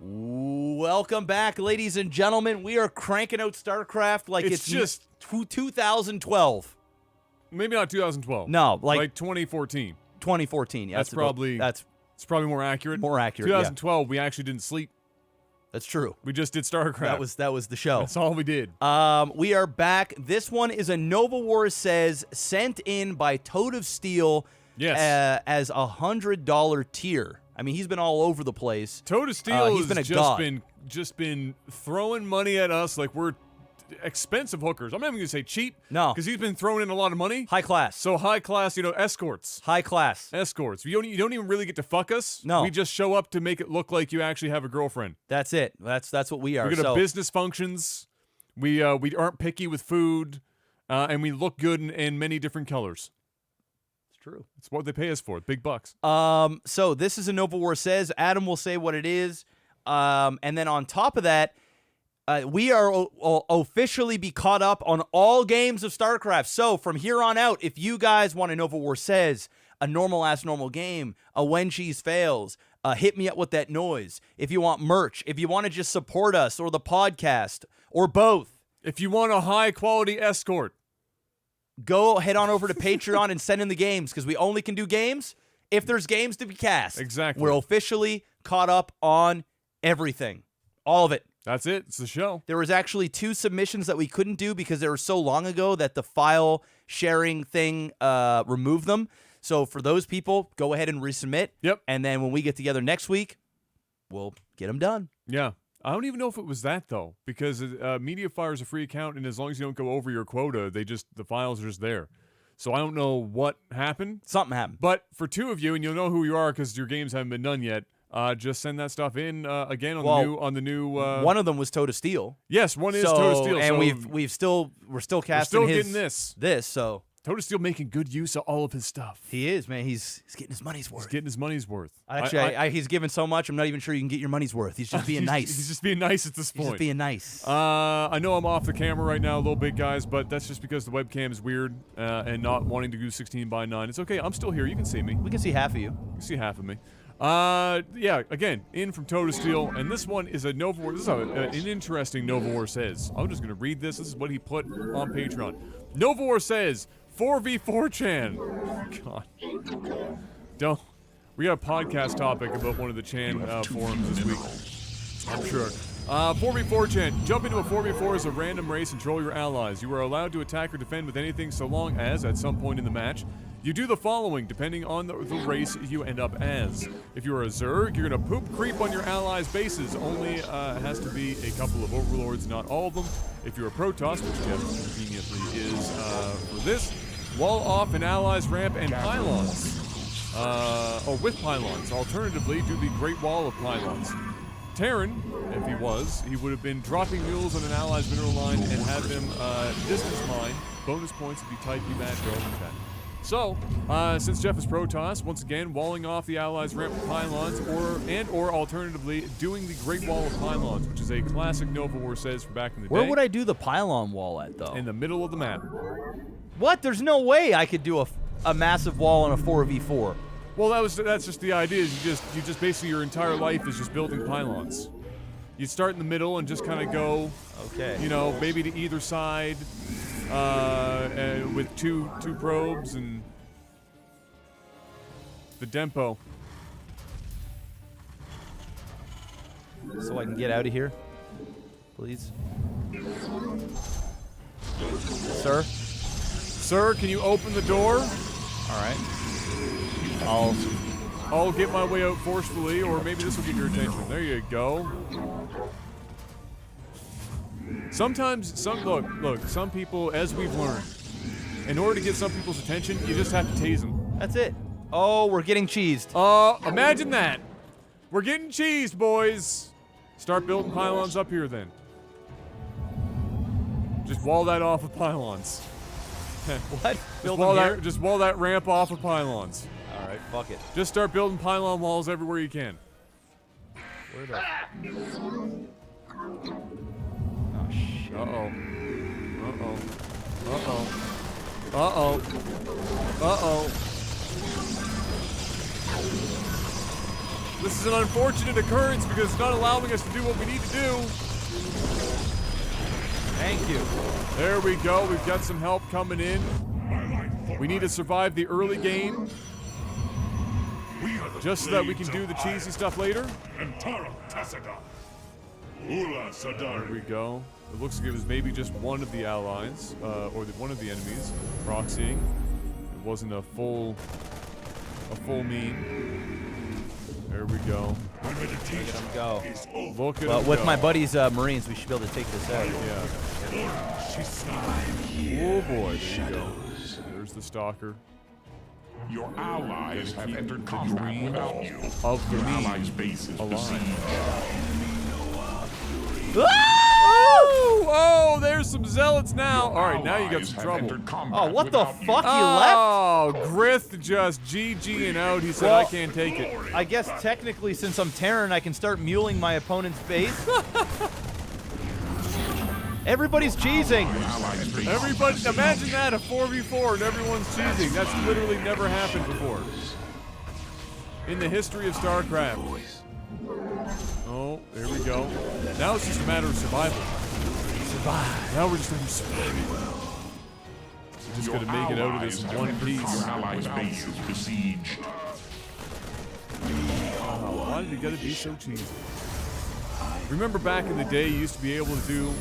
Welcome back, ladies and gentlemen. We are cranking out StarCraft like it's just 2012. Maybe not 2012. No, like 2014. 2014. Yeah, It's probably more accurate. More accurate. 2012, we actually didn't sleep. That's true. We just did StarCraft. That was the show. That's all we did. We are back. This one is a Nova Wars Says sent in by Toad of Steel. Yes. As $100 tier. I mean, he's been all over the place. Toad of Steel he's has just been throwing money at us like we're expensive hookers. I'm not even going to say cheap. No. Because he's been throwing in a lot of money. High class. So high class, escorts. High class. Escorts. You don't even really get to fuck us. No. We just show up to make it look like you actually have a girlfriend. That's it. That's what we are. We go to business functions. We aren't picky with food. And we look good in many different colors. True. It's what they pay us for. Big bucks. So this is a Nova War Says. Adam will say what it is. And then on top of that, we are officially be caught up on all games of StarCraft. So from here on out, if you guys want a Nova War Says, a normal game, a When Cheese Fails, hit me up with that noise. If you want merch, if you want to just support us or the podcast or both. If you want a high quality escort. Go head on over to Patreon and send in the games, because we only can do games if there's games to be cast. Exactly. We're officially caught up on everything. All of it. That's it. It's the show. There was actually 2 submissions that we couldn't do because they were so long ago that the file sharing thing removed them. So for those people, go ahead and resubmit. Yep. And then when we get together next week, we'll get them done. Yeah. I don't even know if it was that, though, because Mediafire is a free account, and as long as you don't go over your quota, the files are just there. So I don't know what happened. Something happened. But for 2 of you, and you'll know who you are because your games haven't been done yet, just send that stuff in again on the new. One of them was Toad of Steel. Yes, one is Toad of Steel. And so we're still casting getting this. So Toad of Steel making good use of all of his stuff. He is, man. He's getting his money's worth. He's getting his money's worth. Actually, he's given so much, I'm not even sure you can get your money's worth. He's just being nice. He's just being nice at this point. He's just being nice. I know I'm off the camera right now a little bit, guys, but that's just because the webcam is weird and not wanting to do 16:9. It's okay. I'm still here. You can see me. We can see half of you. You can see half of me. Yeah, again, in from Toad of Steel, and this one is a Nova War. This is an interesting Nova War Says. I'm just going to read this. This is what he put on Patreon. Nova War Says, 4v4chan. God. Don't. We got a podcast topic about one of the Chan forums this week. I'm sure. 4v4chan. Jump into a 4v4 as a random race and troll your allies. You are allowed to attack or defend with anything so long as, at some point in the match, you do the following, depending on the race you end up as. If you're a Zerg, you're going to poop creep on your allies' bases. Only has to be a couple of overlords, not all of them. If you're a Protoss, which Jeff conveniently is for this, wall off an allies' ramp and pylons. Or with pylons. Alternatively, do the Great Wall of Pylons. Terran, if he would have been dropping mules on an ally's mineral line and have them distance mine. Bonus points if you type you match go in chat. So, since Jeff is Protoss, once again, walling off the allies' ramp with pylons, or alternatively, doing the Great Wall of Pylons, which is a classic Nova War Says from back in the day. Where would I do the pylon wall at, though? In the middle of the map. What? There's no way I could do a massive wall on a 4v4. Well, that's just the idea. You just basically your entire life is just building pylons. You start in the middle and just kind of go, okay, maybe to either side, and with two probes and the Dempo. So I can get out of here, please, sir. Sir, can you open the door? All right. I'll get my way out forcefully, or maybe this will get your attention. There you go. Sometimes, look, some people, as we've learned, in order to get some people's attention, you just have to tase them. That's it. Oh, we're getting cheesed. Imagine that. We're getting cheesed, boys. Start building pylons up here, then. Just wall that off with pylons. What? Just wall that ramp off with pylons. All right, fuck it. Just start building pylon walls everywhere you can. Where the? Oh shit. Uh-oh. This is an unfortunate occurrence because it's not allowing us to do what we need to do. Thank you. There we go. We've got some help coming in. We need to survive the early game just so that we can do the cheesy stuff later. There we go. It looks like it was maybe just one of the allies, or one of the enemies proxying. It wasn't a full mean. There we go. Look at him go. Look at Well, him with go. my buddies, Marines, we should be able to take this out. Yeah. Oh boy, there you go. There's the stalker. Your allies have entered combat without you. Of the Your mean allies' base is alive. besieged. Oh, there's some zealots now. All right, now you got Allies some have trouble. entered combat Oh, what the without you. fuck? He left? Oh, Grith just GGing out. He said, Well, I can't take it. I guess technically, since I'm Terran, I can start muling my opponent's base. Everybody's cheesing. Allies' base Everybody, imagine that, a 4v4 and everyone's cheesing. That's literally never happened before in the history of StarCraft. Oh, there we go. Now it's just a matter of survival. Now we're just going to survive. We're just going to make it out of this in one piece. Your allies' base is besieged. Why did you gotta be so cheesy? Remember back in the day, you used to be able to do,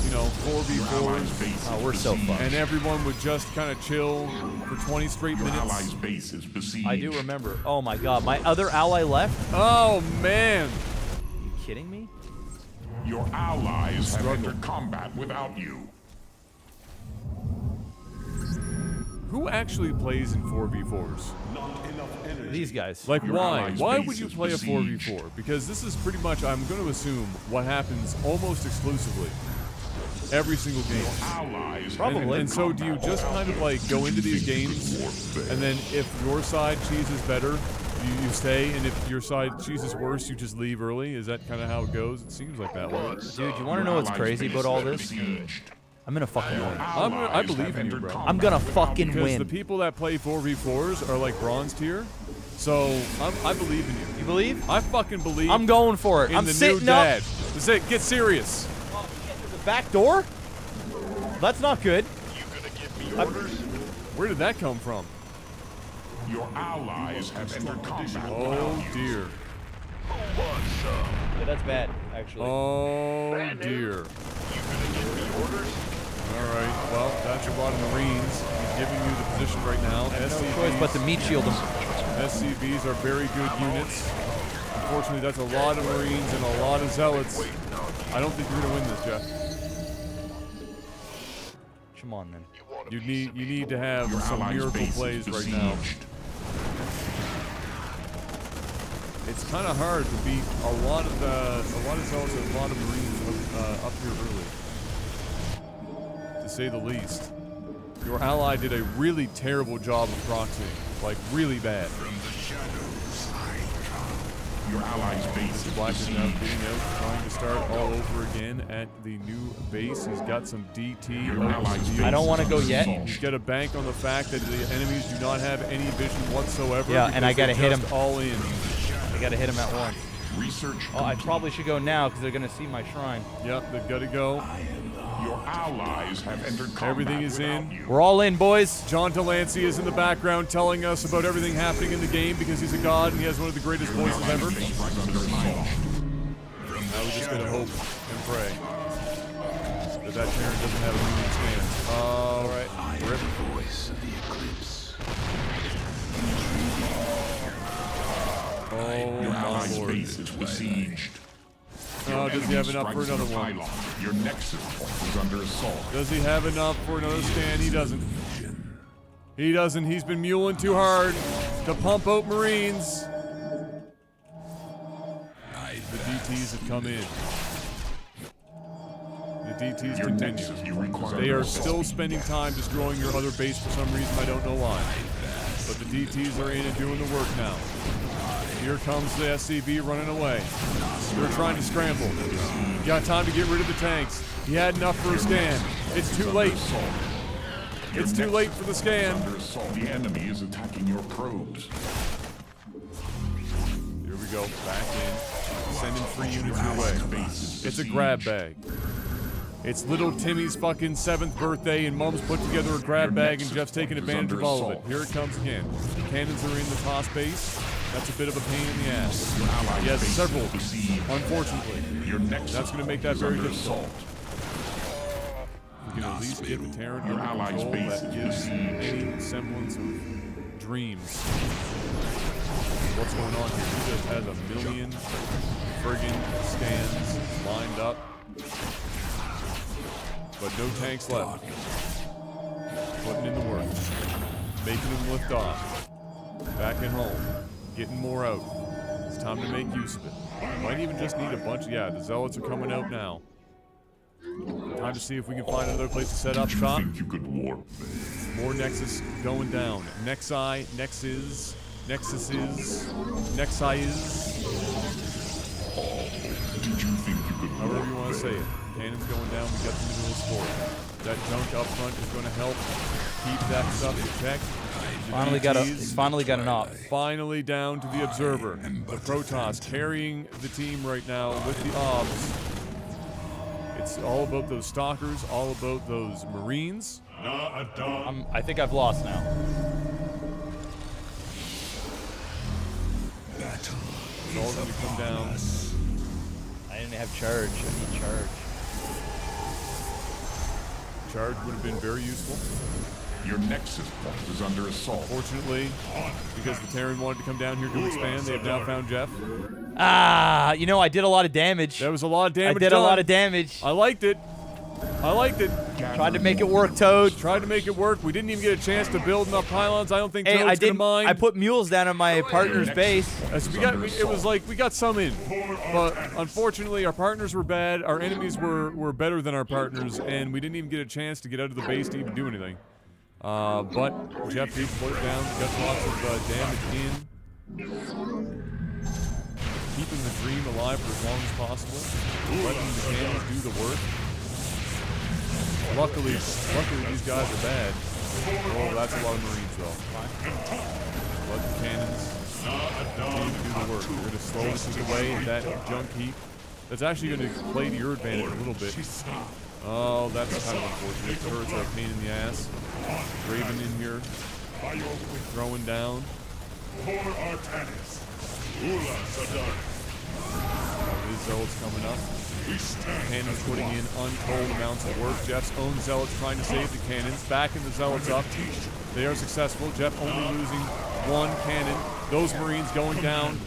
4v4s, Base Oh, is we're so besieged. fucked. and everyone would just kind of chill for 20 straight Your minutes. allies' base is besieged. I do remember. Oh my god, my other ally left? Oh, man. You kidding me? Your allies have Struggle. entered combat without you. Who actually plays in 4v4s? These guys. Like, Your why? allies' Why base would you is play a besieged. 4v4? Because this is pretty much, I'm going to assume, what happens almost exclusively every single game. Allies Probably. And so do you just kind of like go into these games, and then if your side cheeses better, you stay, and if your side cheeses worse, you just leave early? Is that kind of how it goes? It seems like that way. Dude, you want to know what's crazy about all this? I'm gonna fucking win. I believe in you, bro. I'm gonna fucking Because the win. people that play 4v4s are like bronze tier, so I believe in you. You believe? I fucking believe I'm going for it. in I'm the new sitting up. dad. That's it. Get serious. The back door? That's not good. Where did that come from? Your allies have entered combat. Oh dear. Yeah, that's bad, actually. Oh dear. Alright, well, that's a lot of Marines. He's giving you the position right now. No choice but to meat shield them. SCVs are very good units. Unfortunately, that's a lot of Marines and a lot of Zealots. I don't think you're going to win this, Jeff. Come on, man. You need to have Your some allies' miracle base is plays right now. besieged. It's kind of hard to beat a lot of Zealots and a lot of Marines up here early, to say the least. Your ally did a really terrible job of proxying, like really bad. Your allies' base is Black is now besieged. getting out, trying to start all over again at the new base. He's got some DT. Your out allies' in the base field. I don't wanna is go yet. assault. He's got to bank on the fact that the enemies do not have any vision whatsoever. Yeah, and I because gotta they're hit just him. all in. I gotta hit him at once. Research Oh, I complete. probably should go now because they're gonna see my shrine. Yep, they've got to go. Your allies have entered combat Everything is without in. you. We're all in, boys. John Delancey is in the background telling us about everything happening in the game because he's a god and he has one of the greatest voices ever. Base is under assault. Now we just gotta hope and pray that that Terran doesn't have a moving stance. All right, rip. Oh Your my allies' lord. base is besieged. Oh, does he have enough for Strikes another on a one? pylon. Your nexus point is under assault. Does he have enough for another scan? He doesn't. He doesn't. He's been muling too hard to pump out Marines. The DTs have come in. The DTs Your continue. nexus point is They under are assault. still spending time destroying your other base for some reason. I don't know why. But the DTs are in and doing the work now. Here comes the SCV running away. They're trying to scramble. Got time to get rid of the tanks. He had enough for a scan. It's too late. It's too late for the scan. Under assault. The enemy is attacking your probes. Here we we go. Back in. Sending free units your way. It's a grab bag. It's little Timmy's fucking 7th birthday, and Mom's put together a grab bag, and Jeff's taking advantage of all of it. Here it comes again. Cannons are in the toss base. That's a bit of a pain in the ass. He has several, unfortunately. That's going to make that very difficult. We can at least get the Terran under control. That gives any semblance of dreams. What's going on here? He just has a million friggin' stands lined up. But no tanks left. Putting in the work. Making them lift off. Back at home. Getting more out. It's time to make use of it. Might even just need a bunch. Yeah, the Zealots are coming out now. Time to see if we can find another place to set up shop. You could warp me. More Nexus going down. Nexi, Nexes, Nexuses, Nexis. Did you think you could However warp you want to say it. Cannons going down, we got the middle sport. That junk up front is going to help keep that stuff in check. He's finally got an op. Finally down to the Observer. The Protoss carrying the team right now with the Obs. It's all about those Stalkers, all about those Marines. I think I've lost now. It's all going to come down. I didn't have charge. I need charge. Charge would have been very useful. Your Nexus point is under assault. Fortunately, because the Terran wanted to come down here to expand, they have now found Jeff. Ah, you know, I did a lot of damage. That was a lot of damage. I did done. a lot of damage. I liked it. I liked it. Tried to make it work, Toad. Tried to make it work. We didn't even get a chance to build enough pylons. I don't think Toad's Hey, gonna mind. I put mules down on my partner's base. So it was like we got some in, but unfortunately our partners were bad. Our enemies were better than our partners, and we didn't even get a chance to get out of the base to even do anything. But Jeff did put it down. Got lots of damage in. Keeping the dream alive for as long as possible. Letting the cannons do the work. Luckily these guys are bad. Oh, that's a lot of Marines though. Let the cannons continue to do the work. We're going to slow this away at that junk heap. That's actually going to play to your advantage a little bit. Oh, that's kind of unfortunate. Turrets are a pain in the ass. Raven in here. Throwing down. His Zealots coming up. Cannons putting in untold amounts of work. Jeff's own Zealots trying to save the cannons. Backing the Zealots up. They are successful. Jeff only losing one cannon. Those Marines going down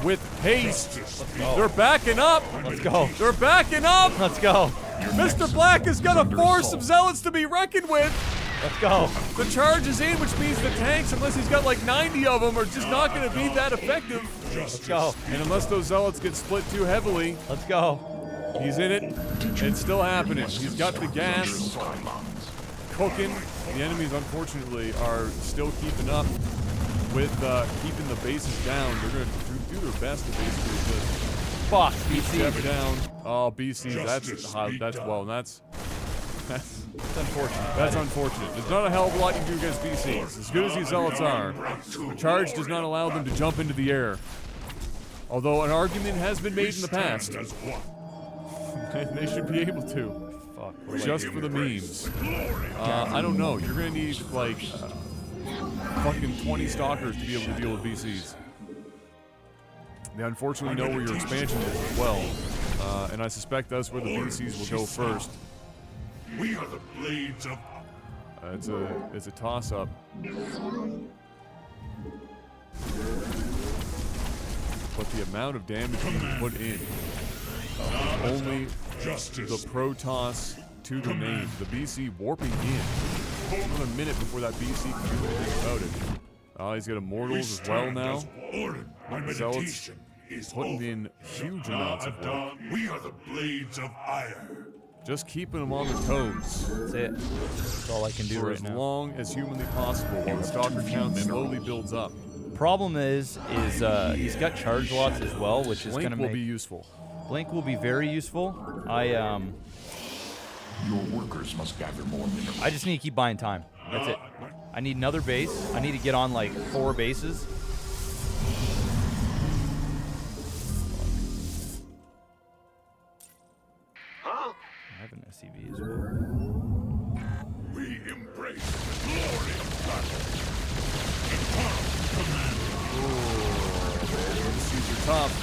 with haste. They're backing up. Let's go. They're backing up. Let's go. Mr. Black is going to force some Zealots to be reckoned with. Let's go. The charge is in, which means the tanks, unless he's got like 90 of them, are just not going to be that effective. Let's go. And unless those Zealots get split too heavily, Let's go. he's in it. It's still happening. He's got the gas cooking. The enemies, unfortunately, are still keeping up with keeping the bases down. They're going to do their best to basically just Fuck, step BC. down. Oh, BC, that's unfortunate. That's unfortunate. There's not a hell of a lot you can do against BCs. As good as these Zealots are, the charge does not allow them to jump into the air. Although an argument has been made in the past. They should be able to. Fuck. Just for the memes. I don't know. You're going to need, like, fucking 20 Stalkers to be able to deal with BCs. They unfortunately know where your expansion is as well. And I suspect that's where the BCs will go first. We are the blades of... It's a toss-up. But the amount of damage being put in, only the Protoss to the name, the BC warping in. Another minute before that BC can do anything about it. Oh, he's got Immortals as well now. Zealots putting in huge amounts of work. We are the blades of ire. Just keeping them on their toes. That's it. That's all I can do For right as now. long as humanly possible while the Stalker count slowly builds up. Problem is he's got charge lots as well, which is Blink gonna will make be useful. Blink will be very useful. Your workers must gather more minerals. I just need to keep buying time. That's it. I need another base. I need to get on like 4 bases. have an SCV as well. We embrace the glory of battle. Eternal command. These are tough.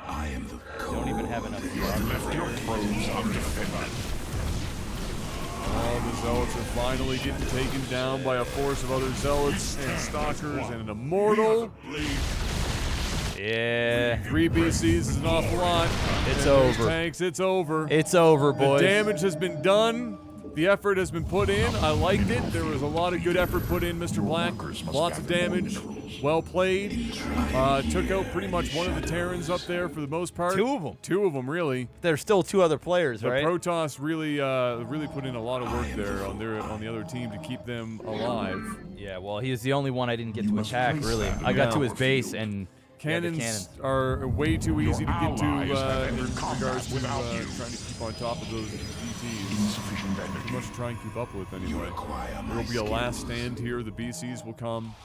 I am the Don't even have enough. You have left your probes undefended. Oh, the Zealots are finally getting taken down by a force of other Zealots and Stalkers and an Immortal. Yeah. 3 BCs is an awful lot. It's And there's over. Tanks, it's over. It's over, The boys. damage has been done. The effort has been put in. I liked it. There was a lot of good effort put in, Mr. Black. Lots of damage. Well played. Took out pretty much one of the Terrans up there for the most part. 2 of them. 2 of them, really. There's still 2 other players, But right? Protoss really put in a lot of work there on the other team to keep them alive. Yeah, well, he is the only one I didn't get to attack, really. I got to his base and Cannons are way too easy to get to in entered combat regards to without you. trying to keep on top of those DTs. Insufficient Too energy. much to try and keep up with anyway. require There my will be a last stand here. The BCs will come.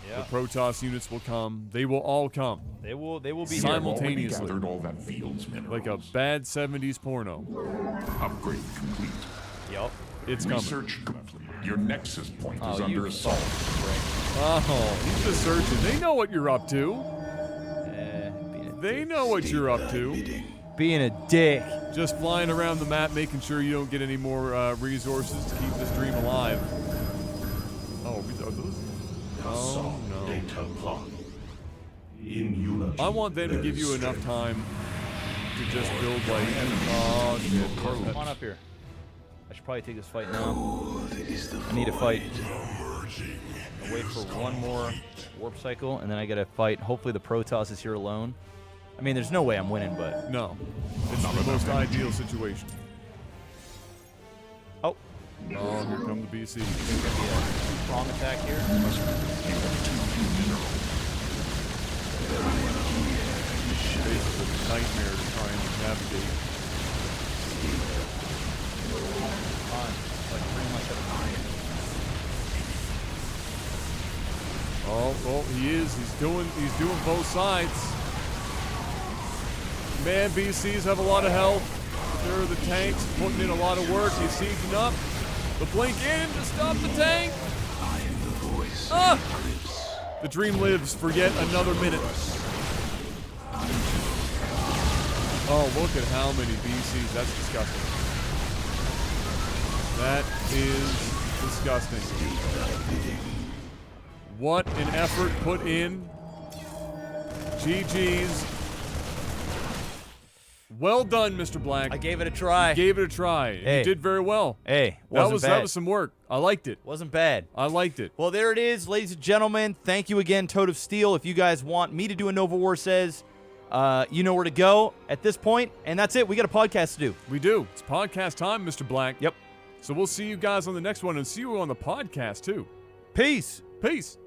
Yeah. The Protoss units will come. They will all come. They will be You have here. Simultaneously. already gathered all that field's minerals. Like a bad 70s porno. Upgrade complete. Yup. It's coming. Research complete. Your nexus point is Oh, you under assault. Oh, he's just searching. They know what you're up to. Being They know what you're up to. being a dick. Just flying around the map, making sure you don't get any more resources to keep this dream alive. Oh, are those? Oh, no. I want them to give you enough time to just build like. Oh, shit. Come on up here. I should probably take this fight now. I need a fight. I'll wait for one more warp cycle, and then I gotta fight. Hopefully the Protoss is here alone. I mean, there's no way I'm winning, but... No. It's the most ideal situation. Oh, Oh, here come the BC. strong attack here. Basically a nightmare to try and navigate. Like pretty much at a nine. Oh, he is. He's doing both sides. Man, BCs have a lot of health. There are the tanks putting in a lot of work. He's sieging up. The blink in to stop the tank. Ah! The dream lives for yet another minute. Oh, look at how many BCs. That's disgusting. That is disgusting. What an effort put in. GG's. Well done, Mr. Black. I gave it a try. Gave it a try. Hey. You did very well. Hey, That wasn't bad. that was some work. I liked it. Wasn't bad. I liked it. Well, there it is, ladies and gentlemen. Thank you again, Toad of Steel. If you guys want me to do a Nova War Says, you know where to go at this point. And that's it. We got a podcast to do. We do. It's podcast time, Mr. Black. Yep. So we'll see you guys on the next one and see you on the podcast too. Peace. Peace.